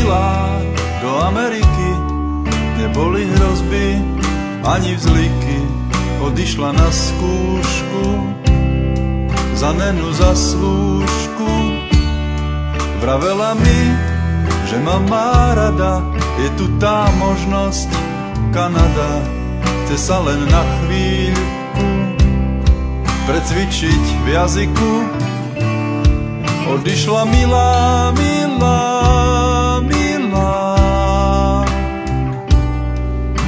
milá do Ameriky, neboli hrozby ani vzliky. Odišla na skúšku, za nenu zaslúžku. Vravela mi, že ma má rada, je tu tá možnosť, Kanada. Chce sa len na chvíľku precvičiť v jazyku. Odišla milá, milá, milá.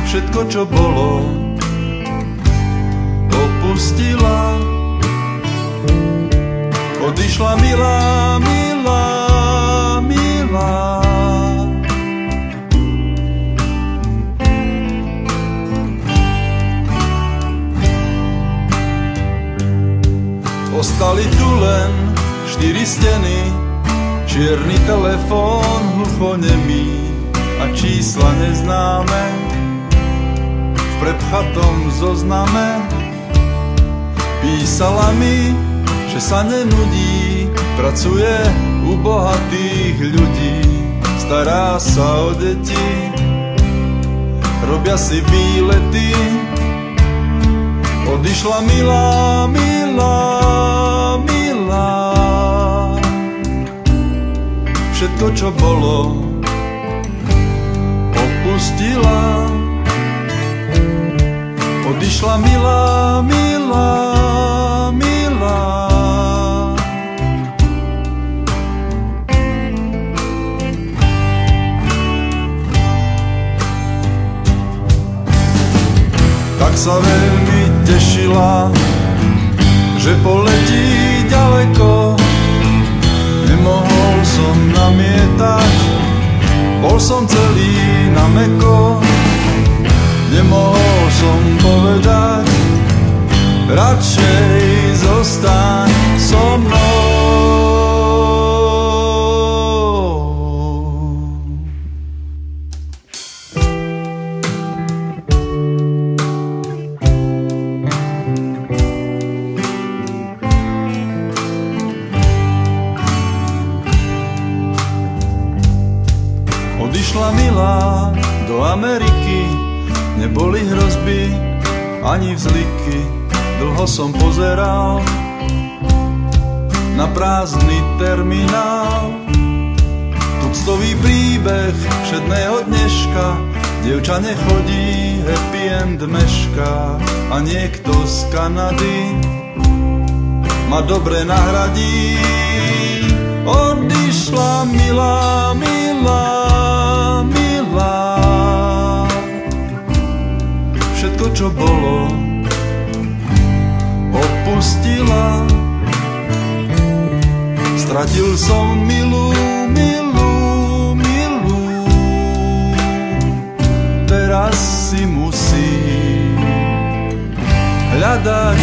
Všetko, čo bolo, opustila. Odišla milá, milá, milá. Ostali tu len 4 steny, čierny telefón hluchonemý a čísla neznáme v prepchatom zozname. Písala mi, že sa nenudí, pracuje u bohatých ľudí, stará sa o deti, robia si výlety. Odišla milá, milá, milá. Všetko, čo bolo, opustila. Odišla milá, milá, milá. Tak sa veľmi tešila, že poletí ďaleko. Nemohol som namietať, bol som celý na mäkko. Nemohol som povedať, radšej zostaň so mnou. Odišla milá do Ameriky, neboli hrozby ani vzliky. Dlho som pozeral na prázdny terminál. Tuctový príbeh všedného dneška, dievča nechodí, happy end meška. A niekto z Kanady ma dobre nahradí. Odišla milá, milá, milá. Všetko, čo bolo, opustila. Stratil som milú, milú, milú. Teraz si musím hľadať